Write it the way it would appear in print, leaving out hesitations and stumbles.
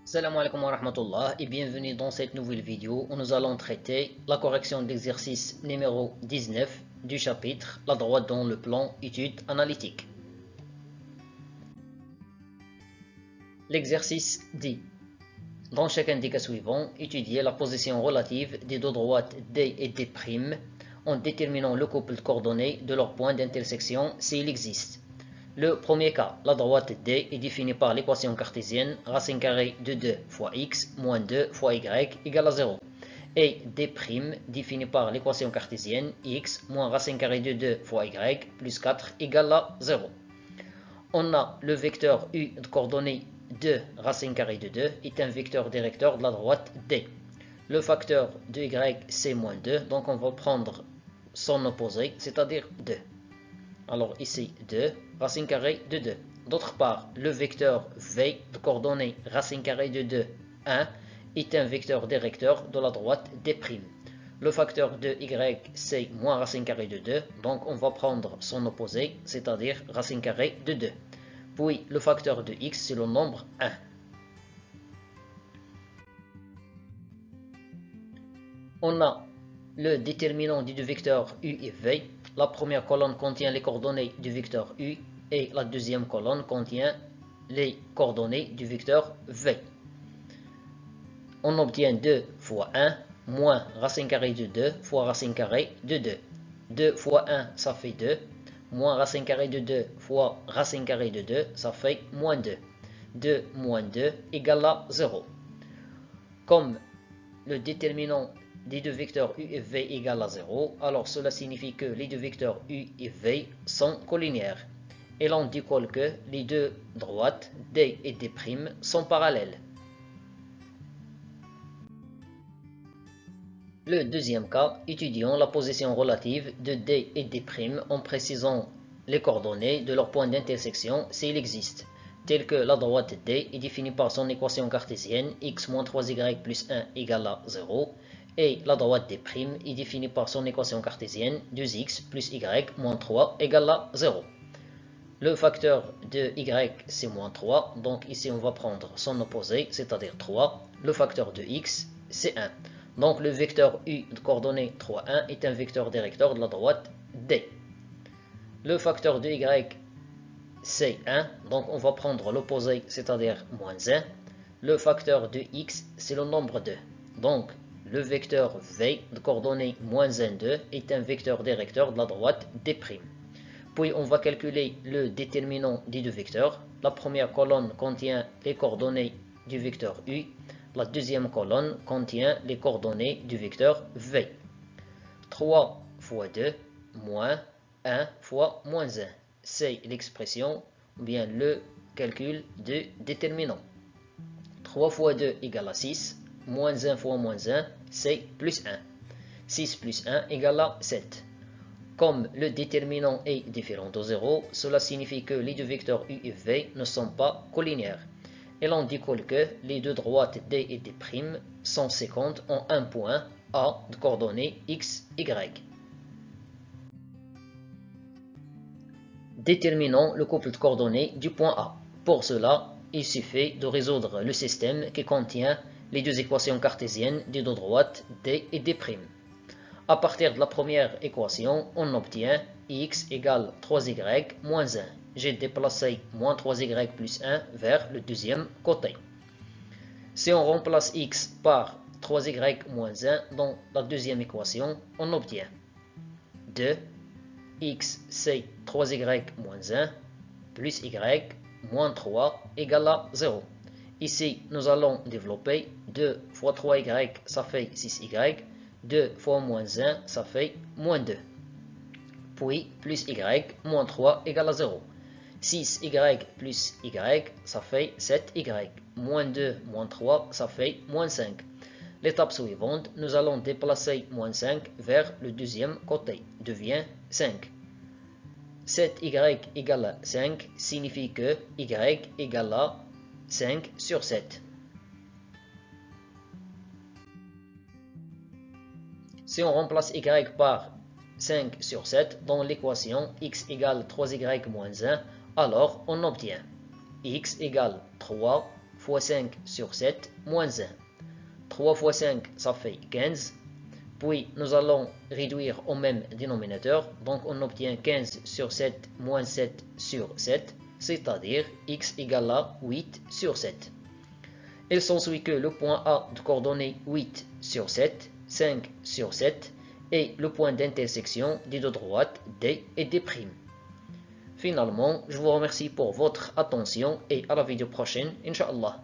Salam alaikum wa rahmatullah et bienvenue dans cette nouvelle vidéo où nous allons traiter la correction d'exercice numéro 19 du chapitre La droite dans le plan étude analytique. L'exercice dit: dans chaque indicateur suivant, étudiez la position relative des deux droites D et D' en déterminant le couple de coordonnées de leur point d'intersection s'il existe. Le premier cas, la droite D est définie par l'équation cartésienne racine carrée de 2 fois x moins 2 fois y égale à 0. Et D' définie par l'équation cartésienne x moins racine carrée de 2 fois y plus 4 égale à 0. On a le vecteur u de coordonnées 2 racine carrée de 2 est un vecteur directeur de la droite D. Le facteur de y c'est moins 2, donc on va prendre son opposé, c'est-à-dire 2. Alors ici 2, racine carrée de 2. D'autre part, le vecteur v de coordonnées racine carrée de 2, 1, est un vecteur directeur de la droite D'. Le facteur de y c'est moins racine carrée de 2, donc on va prendre son opposé, c'est-à-dire racine carrée de 2. Puis le facteur de x c'est le nombre 1. On a le déterminant des deux vecteurs u et v. La première colonne contient les coordonnées du vecteur u et la deuxième colonne contient les coordonnées du vecteur v. On obtient 2 fois 1 moins racine carrée de 2 fois racine carrée de 2. 2 fois 1 ça fait 2, moins racine carrée de 2 fois racine carrée de 2 ça fait moins 2. 2 moins 2 égale à 0. Comme le déterminant des deux vecteurs u et v égale à 0, alors cela signifie que les deux vecteurs u et v sont collinéaires. Et l'on décolle que les deux droites D et D' sont parallèles. Le deuxième cas, étudions la position relative de D et D' en précisant les coordonnées de leur point d'intersection s'il existe, tel que la droite D est définie par son équation cartésienne x moins 3y plus 1 égale à 0, et la droite D' est définie par son équation cartésienne 2x plus y moins 3 égale à 0. Le facteur de y c'est moins 3, donc ici on va prendre son opposé, c'est-à-dire 3. Le facteur de x c'est 1. Donc le vecteur u de coordonnées 3, 1 est un vecteur directeur de la droite D. Le facteur de y c'est 1, donc on va prendre l'opposé, c'est-à-dire moins 1. Le facteur de x c'est le nombre 2. Donc le vecteur v de coordonnées moins 1, 2 est un vecteur directeur de la droite D'. Puis on va calculer le déterminant des deux vecteurs. La première colonne contient les coordonnées du vecteur u. La deuxième colonne contient les coordonnées du vecteur v. 3 fois 2 moins 1 fois moins 1. C'est l'expression ou bien le calcul de déterminant. 3 fois 2 égale à 6. Moins 1 fois moins 1, c'est plus 1. 6 plus 1 égale à 7. Comme le déterminant est différent de 0, cela signifie que les deux vecteurs u et v ne sont pas collinéaires. Et l'on décolle que les deux droites D et D' sont séquentes en un point A de coordonnées x, y. Déterminons le couple de coordonnées du point A. Pour cela, il suffit de résoudre le système qui contient les deux équations cartésiennes des deux droites D et D'. À partir de la première équation, on obtient x égale 3y moins 1. J'ai déplacé moins 3y plus 1 vers le deuxième côté. Si on remplace x par 3y moins 1 dans la deuxième équation, on obtient 2. X c'est 3y moins 1 plus y moins 3 égale à 0. Ici, nous allons développer 2 fois 3y, ça fait 6y. 2 fois moins 1, ça fait moins 2. Puis, plus y, moins 3 égale à 0. 6y plus y, ça fait 7y. Moins 2, moins 3, ça fait moins 5. L'étape suivante, nous allons déplacer moins 5 vers le deuxième côté. Devient 5. 7y égale à 5 signifie que y égale à 5 sur 7. Si on remplace y par 5 sur 7 dans l'équation x égale 3y moins 1, alors on obtient x égale 3 fois 5 sur 7 moins 1. 3 fois 5, ça fait 15. Puis nous allons réduire au même dénominateur, donc on obtient 15 sur 7 moins 7 sur 7, c'est-à-dire x égale à 8 sur 7. Il s'ensuit que le point A de coordonnées 8 sur 7, 5 sur 7, est le point d'intersection des deux droites D et D'. Finalement, je vous remercie pour votre attention et à la vidéo prochaine, Inch'Allah.